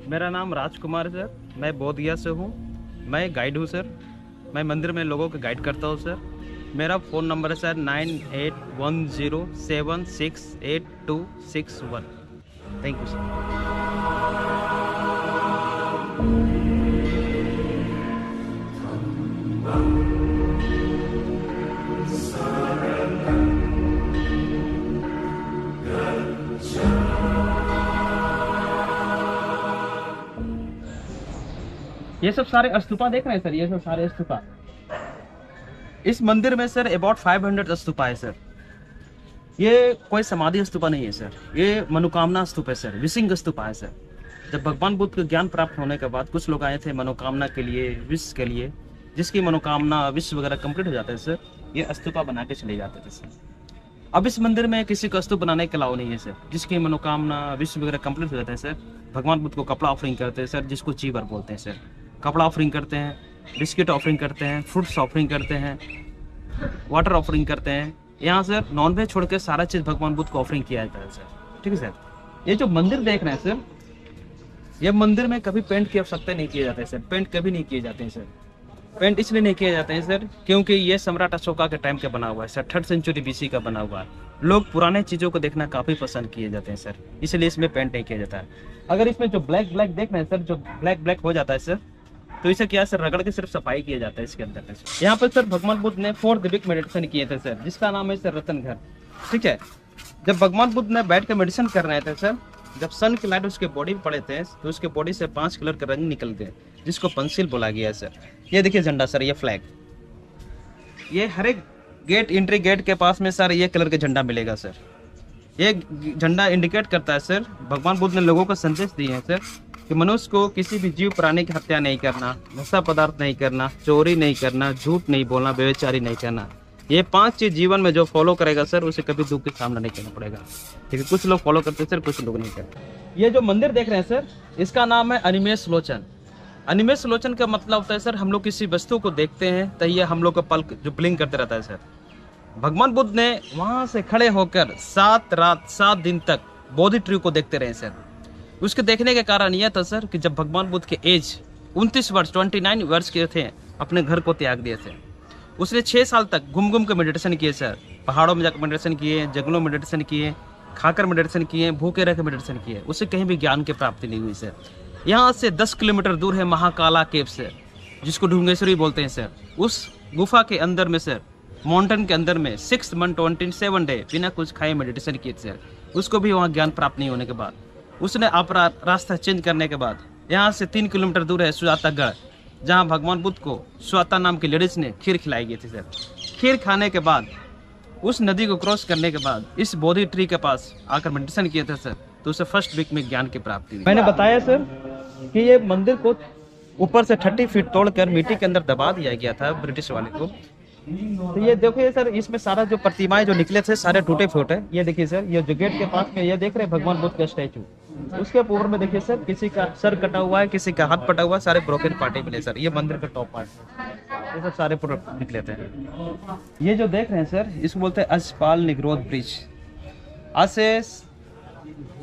मेरा नाम राजकुमार है सर। मैं बोधगया से हूँ। मैं गाइड हूँ सर। मैं मंदिर में लोगों को गाइड करता हूँ सर। मेरा फ़ोन नंबर है सर 9810768261। Thank you sir. ये सब सारे स्तूपा देख रहे हैं सर, ये सब सारे स्तूपा। इस मंदिर में सर अबाउट 500 स्तूपा है सर। ये कोई समाधि स्तूपा नहीं है सर, ये मनोकामना स्तूप है सर, विशिंग स्तूपा है सर। जब भगवान बुद्ध को ज्ञान प्राप्त होने के बाद कुछ लोग आए थे मनोकामना के लिए, विश के लिए, जिसकी मनोकामना विश वगैरह कंप्लीट हो जाता है सर, ये स्तूपा बना के चले जाते थे सर। अब इस मंदिर में किसी को स्तूप बनाने के अलावा नहीं है सर। जिसकी मनोकामना विश वगैरह कंप्लीट हो जाता है सर, भगवान बुद्ध को कपड़ा ऑफरिंग करते हैं सर, जिसको चीवर बोलते हैं सर। कपड़ा ऑफरिंग करते हैं, बिस्किट ऑफरिंग करते हैं, फ्रूट्स ऑफरिंग करते हैं, वाटर ऑफरिंग करते हैं। यहाँ सर नॉनवेज छोड़ के सारा चीज़ भगवान बुद्ध को ऑफरिंग किया जाता है सर। ठीक है सर। ये जो मंदिर देख रहे हैं सर, ये मंदिर में कभी पेंट की आवश्यकता नहीं किए जाते हैं सर। पेंट कभी नहीं किए जाते हैं सर। पेंट इसलिए नहीं किए जाते हैं सर क्योंकि ये सम्राट अशोका के टाइम का बना हुआ है सर, 3rd सेंचुरी BC का बना हुआ है। लोग पुराने चीज़ों को देखना काफ़ी पसंद किए जाते हैं सर, इसलिए इसमें पेंट नहीं किया जाता है। अगर इसमें जो ब्लैक देख रहे हैं सर, जो ब्लैक हो जाता है सर, तो इसे क्या सर रगड़ के सिर्फ सफाई किया जाता है इसके अंदर। यहाँ पर सर भगवान बुद्ध ने 4 दिव्य मेडिटेशन किए थे सर, जिसका नाम है सर रतन घर। ठीक है। जब भगवान बुद्ध ने बैठ के मेडिटेशन कर रहे थे सर, जब सन की लाइट उसके बॉडी में पड़े थे तो उसके बॉडी से 5 कलर के रंग निकल गए, जिसको पंसिल बोला गया है सर। ये देखिए झंडा सर, ये फ्लैग, ये हर एक गेट, एंट्री गेट के पास में सर ये कलर का झंडा मिलेगा सर। ये झंडा इंडिकेट करता है सर, भगवान बुद्ध ने लोगों को संदेश दिए हैं सर कि मनुष्य को किसी भी जीव प्राणी की हत्या नहीं करना, नशा पदार्थ नहीं करना, चोरी नहीं करना, झूठ नहीं बोलना, व्यभिचारी नहीं करना। ये 5 चीज जीवन में जो फॉलो करेगा सर, उसे कभी दुख का सामना नहीं करना पड़ेगा। ठीक है। कुछ लोग फॉलो करते हैं सर, कुछ लोग नहीं करते। ये जो मंदिर देख रहे हैं सर, इसका नाम है अनिमेष लोचन। अनिमेष लोचन का मतलब होता है सर, हम लोग किसी वस्तु को देखते हैं तो ये हम लोग का पलक जो ब्लिंक करते रहता है सर। भगवान बुद्ध ने वहां से खड़े होकर 7 रात 7 दिन तक बोधि ट्री को देखते रहे सर। उसके देखने के कारण यह था सर कि जब भगवान बुद्ध के एज 29 वर्ष 29 वर्ष के थे, अपने घर को त्याग दिए थे। उसने 6 साल तक घूम के मेडिटेशन किए सर। पहाड़ों में जाकर मेडिटेशन किए, जंगलों में मेडिटेशन किए, खाकर मेडिटेशन किए, भूखे रह कर मेडिटेशन किए। उसे कहीं भी ज्ञान की प्राप्ति नहीं हुई सर। यहाँ से 10 किलोमीटर दूर है महाकाला केव सर, जिसको ढूंगेश्वरी बोलते हैं सर। उस गुफा के अंदर में सर, माउंटेन के अंदर में 6 मंथ 27 डे बिना कुछ खाए मेडिटेशन किए सर। उसको भी वहाँ ज्ञान प्राप्त नहीं होने के बाद उसने अपना रास्ता चेंज करने के बाद यहाँ से 3 किलोमीटर दूर है सुजातागढ़, जहाँ भगवान बुद्ध को स्वाता नाम की लेडीज ने खीर खिलाई गई थी सर। खीर खाने के बाद उस नदी को क्रॉस करने के बाद इस बोधि ट्री के पास आकर मेडिटेशन किए थे सर, तो उसे फर्स्ट वीक में ज्ञान की प्राप्ति हुई। मैंने बताया सर कि ये मंदिर को ऊपर से 30 फीट तोड़कर मिट्टी के अंदर दबा दिया गया था ब्रिटिश वाले को। तो ये देखिए सर, इसमें सारा जो प्रतिमाएं जो निकले थे सारे टूटे फूटे। ये देखिए सर, ये जो गेट के पास में ये देख रहे हैं भगवान बुद्ध का स्टैचू, उसके ऊपर में देखिए सर किसी का सर कटा हुआ है, किसी का हाथ पटा हुआ है, सारे ब्रोकन पार्टी मिले सर। ये मंदिर का टॉप पार्ट, ये सब सारे निकले थे। ये जो देख रहे हैं सर, इसको बोलते हैं अजपाल निग्रोध ब्रिज। आज से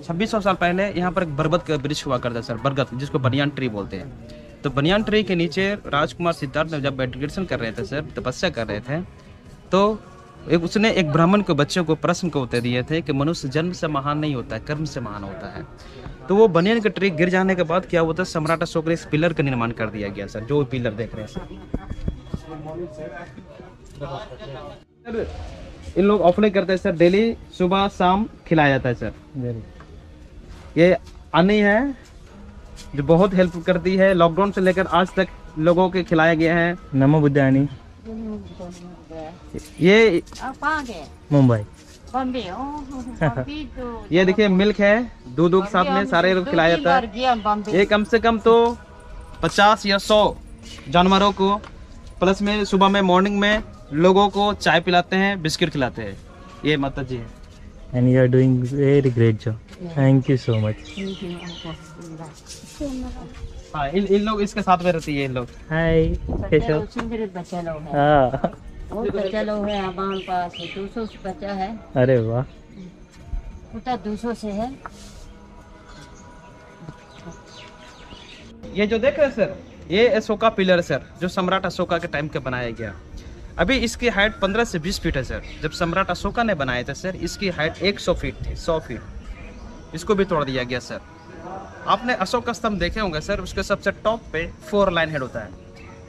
2600 साल पहले यहाँ पर एक बरगद का ब्रिज हुआ करता है सर, बरगद, जिसको बनियान ट्री बोलते हैं। तो बनियान ट्री के नीचे राजकुमार सिद्धार्थ ने जब मेडिटेशन कर रहे थे सर, तपस्या कर रहे थे, तो उसने एक ब्राह्मण को बच्चों को प्रश्न को उत्तर दिए थे कि मनुष्य जन्म से महान नहीं होता है, कर्म से महान होता है। तो वो बनियान का ट्री गिर जाने के बाद क्या होता है, सम्राट अशोक ने इस पिलर का निर्माण कर दिया गया सर, जो पिलर देख रहे हैं सर। इन लोग ऑफरिंग करते हैं सर, डेली सुबह शाम खिलाया जाता है सर। ये आनी है जो बहुत हेल्प करती है, लॉकडाउन से लेकर आज तक लोगों के खिलाया गया है। नमो बुद्धानी। ये मुंबई। ये देखिए मिल्क है, दूध के साथ में सारे लोग खिलाया जाता है। ये कम से कम तो 50 या 100 जानवरों को, प्लस में सुबह में मॉर्निंग में लोगों को चाय पिलाते हैं, बिस्किट खिलाते हैं। ये माता जी है। And you are doing very great job. Thank you so much. हाँ, इन लोग इसके साथ में रहती है। इन लोग Hi. कैसे हो? बच्चा लोग है, हाँ। बहुत बच्चा लोग है हमारे पास। 200 से बच्चा है। अरे वाह। पूरा 200 से है। ये जो देख रहे हैं सर, ये अशोका पिलर सर, जो सम्राट अशोका के टाइम के बनाया गया। अभी इसकी हाइट 15 से 20 फीट है सर। जब सम्राट अशोका ने बनाए थे सर, इसकी हाइट 100 फीट थी, 100 फीट। इसको भी तोड़ दिया गया सर। आपने अशोक स्तंभ देखे होंगे सर, उसके सबसे टॉप पे 4 लाइन हेड होता है।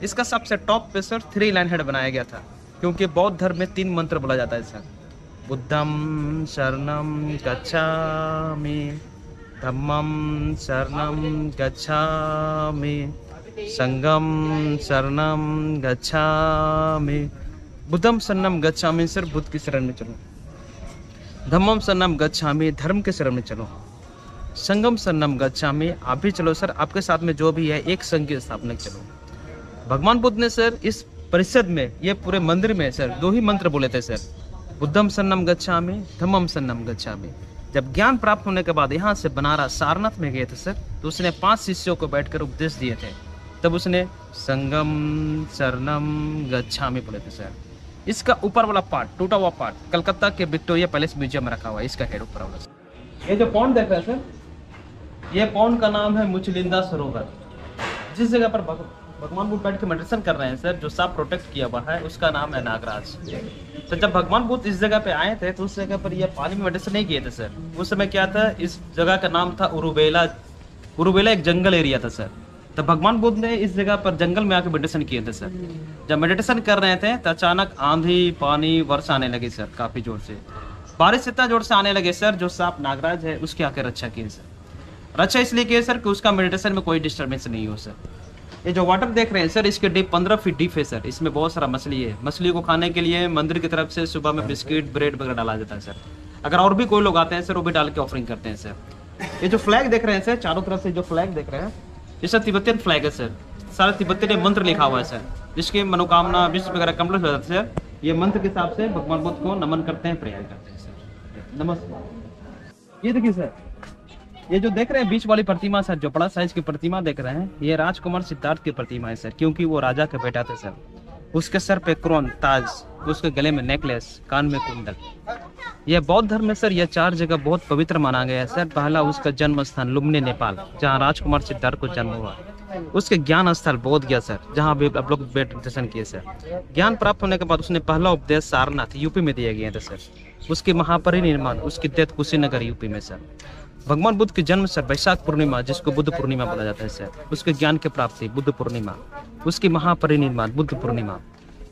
इसका सबसे टॉप पे सर 3 लाइन हेड बनाया गया था, क्योंकि बौद्ध धर्म में 3 मंत्र बोला जाता है सर। बुद्धम शरणम गच्छामि, धम्मम शरणम गच्छामि, संगम शरणम गच्छामि। बुद्धम शरणम गच्छामि सर, बुद्ध की शरण में चलो। धम्मम शरणम गच्छामि, धर्म के शरण में चलो। संगम शरणम गच्छामि, आप भी चलो सर, आपके साथ में जो भी है एक संघ की स्थापना चलो। भगवान बुद्ध ने सर इस परिषद में, ये पूरे मंदिर में सर 2 ही मंत्र बोले थे सर, बुद्धम शरणम गच्छामि, धम्मम शरणम गच्छामि। जब ज्ञान प्राप्त होने के बाद यहाँ से बनारस सारनाथ में गए थे सर, तो उसने 5 शिष्यों को बैठकर उपदेश दिए थे। तब उसने संगम शरणम गच्छामि बोले थे सर। इसका ऊपर वाला पार्ट, टूटा हुआ पार्ट, कलकत्ता के विक्टोरिया पैलेस म्यूजियम में रखा हुआ है, इसका हेड ऊपर वाला। ये जो पॉन्ड देख रहे हैं सर, ये पॉन्ड का नाम है मुचलिंदा सरोवर। जिस जगह पर भगवान बुद्ध बैठ के मेडिटेशन कर रहे हैं सर, जो सांप प्रोटेक्ट किया हुआ है, उसका नाम है नागराज। तो जब भगवान बुद्ध इस जगह पे आए थे, तो उस जगह पर ये पानी में मेडिटेशन नहीं किए थे सर। उस समय क्या था, इस जगह का नाम था उरुबेला। उरुबेला एक जंगल एरिया था सर। तो भगवान बुद्ध ने इस जगह पर जंगल में आके मेडिटेशन किए थे सर। जब मेडिटेशन कर रहे थे तो अचानक आंधी, पानी, वर्षा आने लगी सर, काफी जोर से। बारिश इतना जोर से आने लगे सर, जो सांप नागराज है उसकी आके रक्षा किए सर। रक्षा इसलिए किए सर कि उसका मेडिटेशन में कोई डिस्टर्बेंस नहीं हो सर। ये जो वाटर देख रहे हैं सर, इसके डीप 15 फीट डीप है सर। इसमें बहुत सारा मछली है। मछली को खाने के लिए मंदिर की तरफ से सुबह में बिस्किट, ब्रेड वगैरह डाला जाता है सर। अगर और भी कोई लोग आते हैं सर, वो भी डाल के ऑफरिंग करते हैं सर। ये जो फ्लैग देख रहे हैं सर, चारों तरफ से जो फ्लैग देख रहे हैं, ये सर तिब्बतियन फ्लैग है सर। सारा तिब्बतियन मंत्र लिखा हुआ है सर, जिसकी मनोकामना, विश्व वगैरह कंप्लीट हो जाता है सर। ये मंत्र के हिसाब से भगवान बुद्ध को नमन करते हैं, प्रेयर करते हैं सर। नमस्कार। ये देखिए सर, ये जो देख रहे हैं बीच वाली प्रतिमा सर, जो बड़ा साइज की प्रतिमा देख रहे हैं, ये राजकुमार सिद्धार्थ की प्रतिमा है सर, क्योंकि वो राजा के बेटा थे सर। उसके सर पे क्रोन, ताज, उसके गले में नेकलेस, कान में कुंडल। यह बौद्ध धर्म में सर ये 4 जगह बहुत पवित्र माना गया है सर। पहला उसका जन्म स्थान लुम्बिनी नेपाल, जहाँ राजकुमार सिद्धार्थ को जन्म हुआ। उसके ज्ञान स्थल बोध गया सर, जहाँ भी आप लोग मेडिटेशन किए सर। ज्ञान प्राप्त होने के बाद उसने पहला उपदेश सारनाथ यूपी में दिया गया था सर। उसकी महापरिनिर्वाण, उसकी डेथ कुशीनगर यूपी में सर। भगवान बुद्ध की जन्म सर वैशाख पूर्णिमा, जिसको बुद्ध पूर्णिमा बोला जाता है सर। उसके ज्ञान की प्राप्ति बुद्ध पूर्णिमा, उसकी महापरिनिर्वाण बुद्ध पूर्णिमा।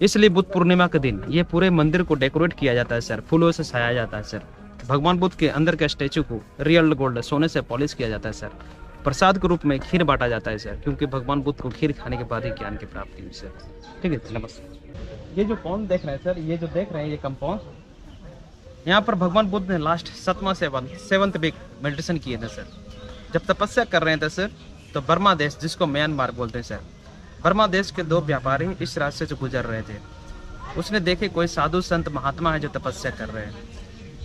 इसलिए बुद्ध पूर्णिमा के दिन ये पूरे मंदिर को डेकोरेट किया जाता है सर, फूलों से सजाया जाता है सर। भगवान बुद्ध के अंदर के स्टैचू को रियल गोल्ड सोने से पॉलिश किया जाता है सर। प्रसाद के रूप में खीर बांटा जाता है सर, क्योंकि भगवान बुद्ध को खीर खाने के बाद ही ज्ञान की प्राप्ति हुई सर। ठीक है, नमस्कार। ये जो पॉन्ड देख रहे हैं सर, ये जो देख रहे हैं ये कंपाउंड, यहाँ पर भगवान बुद्ध ने लास्ट 7वां सेवंथ वीक मेडिटेशन किए थे सर। जब तपस्या कर रहे थे सर, तो बर्मा देश, जिसको म्यांमार बोलते हैं सर, बर्मा देश के 2 व्यापारी इस रास्ते से गुजर रहे थे। उसने देखे कोई साधु संत महात्मा है जो तपस्या कर रहे हैं।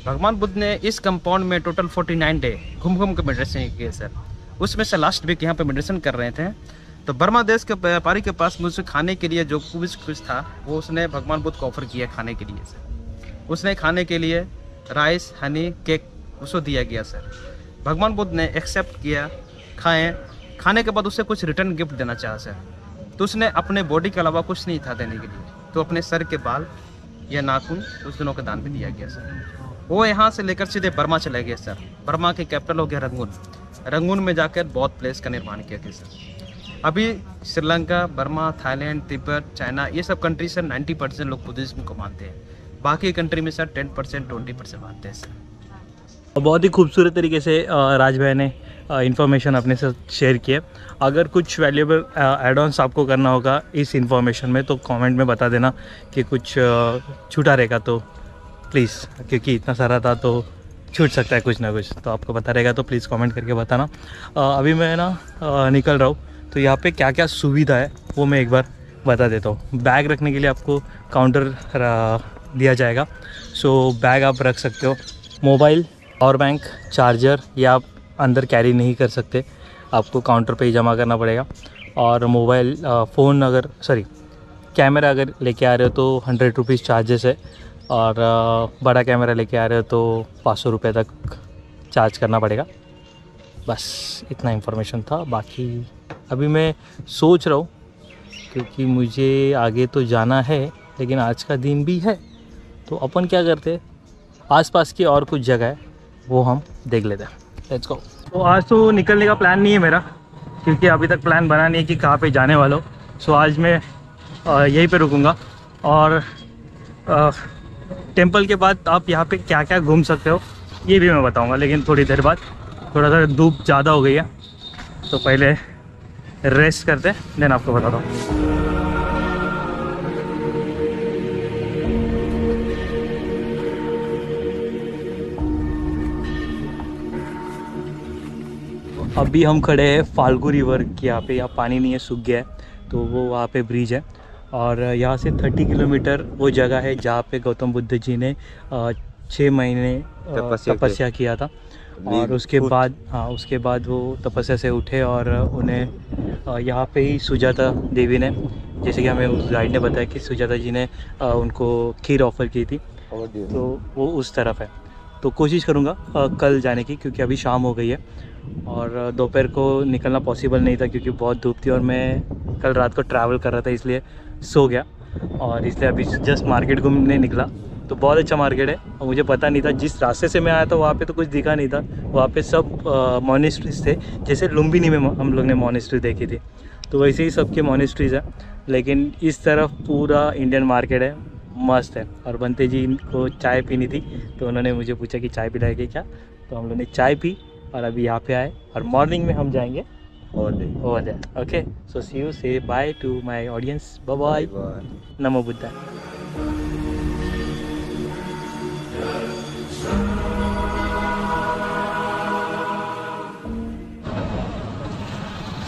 भगवान बुद्ध ने इस कंपाउंड में टोटल 49 डे घूम घूम के मेडिटेशन किए सर। उसमें से लास्ट वीक यहाँ पे मेडिटेशन कर रहे थे, तो बर्मा देश के व्यापारी के पास मुझसे खाने के लिए जो कुछ था, वो उसने भगवान बुद्ध को ऑफर किया खाने के लिए सर। उसने खाने के लिए राइस, हनी, केक उसको दिया गया सर। भगवान बुद्ध ने एक्सेप्ट किया, खाने के बाद उसे कुछ रिटर्न गिफ्ट देना चाहा सर। तो उसने अपने बॉडी के अलावा कुछ नहीं था देने के लिए, तो अपने सर के बाल या नाखून उस दिनों का दान में दिया गया सर। वो यहाँ से लेकर सीधे बर्मा चले गए सर। बर्मा की कैपिटल हो गया रंगून। रंगून में जाकर बौद्ध प्लेस का निर्माण किया गया सर। अभी Sri Lanka, Burma, Thailand, Tibet, China, ये सब कंट्री सर 90% लोग बुद्धिज्म को मानते हैं। बाकी कंट्री में सर 10% 20% मानते हैं सर। बहुत ही खूबसूरत तरीके से राज भाई ने इन्फॉर्मेशन अपने साथ शेयर किए। अगर कुछ वैल्यूएबल एड ऑन्स आपको करना होगा इस इन्फॉर्मेशन में, तो कमेंट में बता देना कि कुछ छूटा रहेगा तो प्लीज़, क्योंकि इतना सारा था तो छूट सकता है कुछ ना कुछ, तो आपको पता रहेगा तो प्लीज़ कमेंट करके बताना। अभी मैं ना निकल रहा हूँ, तो यहाँ पे क्या क्या सुविधा है वो मैं एक बार बता देता हूँ। बैग रखने के लिए आपको काउंटर दिया जाएगा, सो बैग आप रख सकते हो। मोबाइल, पावर बैंक, चार्जर ये आप अंदर कैरी नहीं कर सकते, आपको काउंटर पे ही जमा करना पड़ेगा। और मोबाइल फ़ोन कैमरा अगर लेके आ रहे हो तो 100 रुपीज़ चार्जेस है, और बड़ा कैमरा लेके आ रहे हो तो 500 रुपये तक चार्ज करना पड़ेगा। बस इतना इन्फॉर्मेशन था, बाकी अभी मैं सोच रहा हूँ क्योंकि मुझे आगे तो जाना है, लेकिन आज का दिन भी है तो अपन क्या करते हैं, आसपास की और कुछ जगह है वो हम देख लेते हैं। Let's go. तो आज तो निकलने का प्लान नहीं है मेरा, क्योंकि अभी तक प्लान बना नहीं है कि कहाँ पे जाने वाला हो। सो आज मैं यहीं पे रुकूंगा और टेंपल के बाद आप यहाँ पे क्या क्या घूम सकते हो ये भी मैं बताऊंगा, लेकिन थोड़ी देर बाद। थोड़ा सा धूप ज़्यादा हो गई है तो पहले रेस्ट करते देन आपको बताता हूँ। अभी हम खड़े हैं फाल्गु रिवर के यहाँ पे। यहाँ पानी नहीं है, सूख गया है, तो वो वहाँ पे ब्रिज है और यहाँ से 30 किलोमीटर वो जगह है जहाँ पे गौतम बुद्ध जी ने 6 महीने तपस्या किया था। और उसके बाद वो तपस्या से उठे और उन्हें यहाँ पे ही सुजाता देवी ने, जैसे कि हमें उस गाइड ने बताया कि सुजाता जी ने उनको खीर ऑफ़र की थी, तो वो उस तरफ है। तो कोशिश करूँगा कल जाने की, क्योंकि अभी शाम हो गई है और दोपहर को निकलना पॉसिबल नहीं था क्योंकि बहुत धूप थी और मैं कल रात को ट्रैवल कर रहा था, इसलिए सो गया। और इसलिए अभी जस्ट मार्केट घूमने निकला। तो बहुत अच्छा मार्केट है और मुझे पता नहीं था, जिस रास्ते से मैं आया था वहाँ पे तो कुछ दिखा नहीं था। वहाँ पे सब मॉनेस्ट्रीज थे, जैसे लुम्बिनी में हम लोग ने मॉनेस्ट्री देखी थी, तो वैसे ही सबके मॉनेस्ट्रीज है। लेकिन इस तरफ पूरा इंडियन मार्केट है, मस्त है। और बनते जी को चाय पीनी थी तो उन्होंने मुझे पूछा कि चाय पिलाएगी क्या, तो हम लोग ने चाय पी और अभी यहाँ पे आए और मॉर्निंग में हम जाएंगे और okay. So see you, say bye to my audience, bye bye, नमो बुद्धा।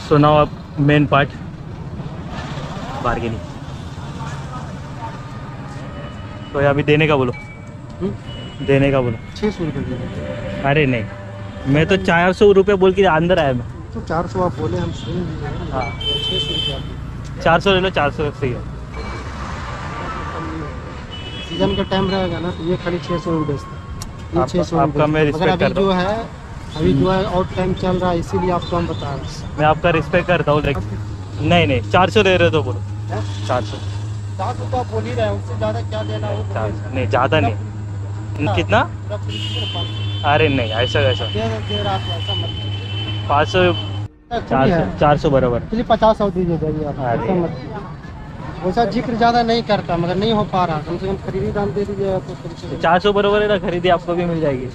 सो नाउ अब मेन पार्ट, बार्गेनिंग। तो अभी देने का बोलो, देने का बोलो। 600 रुपये। अरे नहीं, मैं तो 400 रुपये बोल के अंदर आया मैं। तो 400 आप बोले, हम सुन लीजिए। हाँ 600 रुपये 400 ले लो, 400 सही है। सीजन का टाइम रहेगा ना तो ये खाली 600 में बेचता है। ये 600 में आपका मैं बेचता है। रिस्पेक्ट मगर करता हूँ। अभी जो है आउट टाइम चल रहा है, इसीलिए आपको हम बता रहे हैं। मैं आपका रिस्पेक्ट करता हूँ, लेकिन नहीं 400 ले रहे हो तो बोलो 400। 400 तो आप बोल ही रहे हैं, उससे ज़्यादा क्या देना हो। 400 नहीं, ज़्यादा नहीं। कितना? अरे नहीं, ऐसा ऐसा 500 400 बराबर। चलिए 50 और दीजिए जाइए आप। अरे। ऐसा मत, वैसा जिक्र ज़्यादा नहीं करता, मगर नहीं हो पा रहा, कम से कम खरीदी दाम दे दीजिए तो कम से कम 400 बराबर है ना, खरीदी आपको भी मिल जाएगी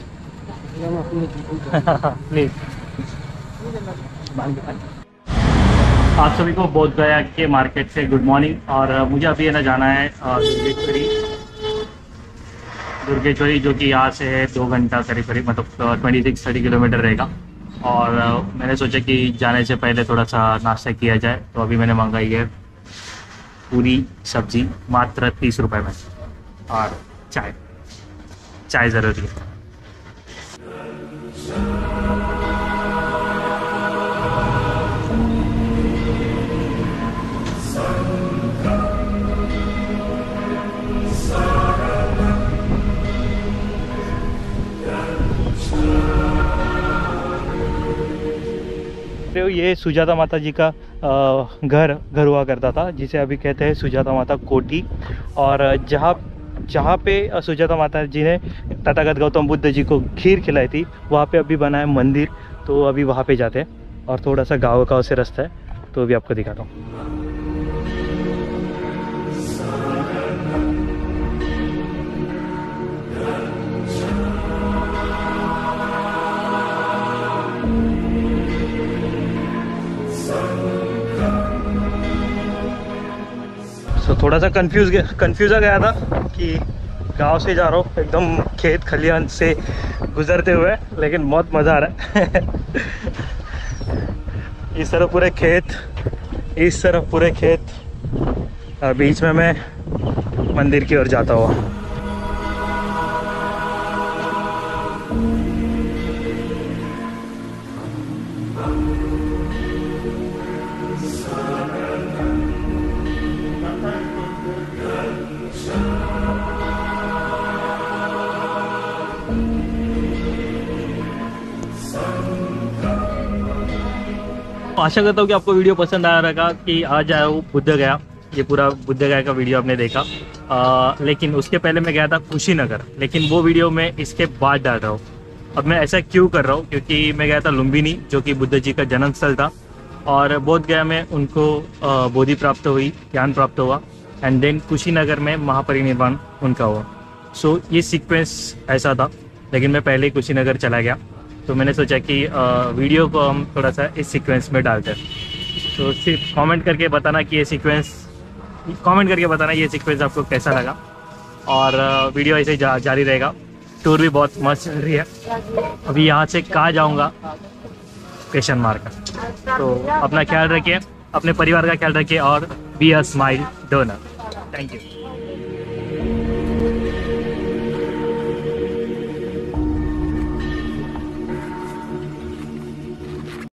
हम अपनी जीवन प्लीज़। आप सभी को बोध गया के मार्केट से गुड मॉर्निंग। और मुझे अभी है ना जाना है दुर्गेश्वरी, जो कि यहाँ से है 2 घंटा करीब, मतलब 26-30 किलोमीटर रहेगा। और मैंने सोचा कि जाने से पहले थोड़ा सा नाश्ता किया जाए, तो अभी मैंने मंगाई है पूरी सब्जी मात्र 30 रुपये में, और चाय ज़रूरी है। ये सुजाता माता जी का घर हुआ करता था, जिसे अभी कहते हैं सुजाता माता कोठी। और जहाँ पे सुजाता माता जी ने तथागत गौतम बुद्ध जी को खीर खिलाई थी, वहाँ पे अभी बना है मंदिर। तो अभी वहाँ पे जाते हैं और थोड़ा सा गाँव से रास्ता है, तो अभी आपको दिखाता हूँ। तो थोड़ा सा कंफ्यूज आ गया था कि गांव से जा रहा हूँ एकदम खेत खलिहान से गुजरते हुए, लेकिन बहुत मज़ा आ रहा है। इस तरफ पूरे खेत, इस तरफ पूरे खेत, और बीच में मैं मंदिर की ओर जाता हुआ। आशा करता हूँ कि आपको वीडियो पसंद आया रहेगा कि आज आया वो बुद्ध गया, ये पूरा बुद्ध गया का वीडियो आपने देखा। लेकिन उसके पहले मैं गया था कुशीनगर, लेकिन वो वीडियो मैं इसके बाद डाल रहा हूँ। अब मैं ऐसा क्यों कर रहा हूँ, क्योंकि मैं गया था लुम्बिनी जो कि बुद्ध जी का जन्म स्थल था, और बोध गया में उनको बोधि प्राप्त हुई, ज्ञान प्राप्त हुआ, एंड देन कुशीनगर में महापरिनिर्वाण उनका हुआ। सो ये सीक्वेंस ऐसा था, लेकिन मैं पहले ही कुशीनगर चला गया, तो मैंने सोचा कि वीडियो को हम थोड़ा सा इस सीक्वेंस में डालते हैं। तो सिर्फ कमेंट करके बताना कि ये सीक्वेंस आपको कैसा लगा, और वीडियो ऐसे जारी रहेगा। टूर भी बहुत मस्त चल रही है। अभी यहाँ से कहाँ जाऊँगा, क्वेश्चन मार्क। तो अपना ख्याल रखिए, अपने परिवार का ख्याल रखिए, और be a smile donor. Thank you.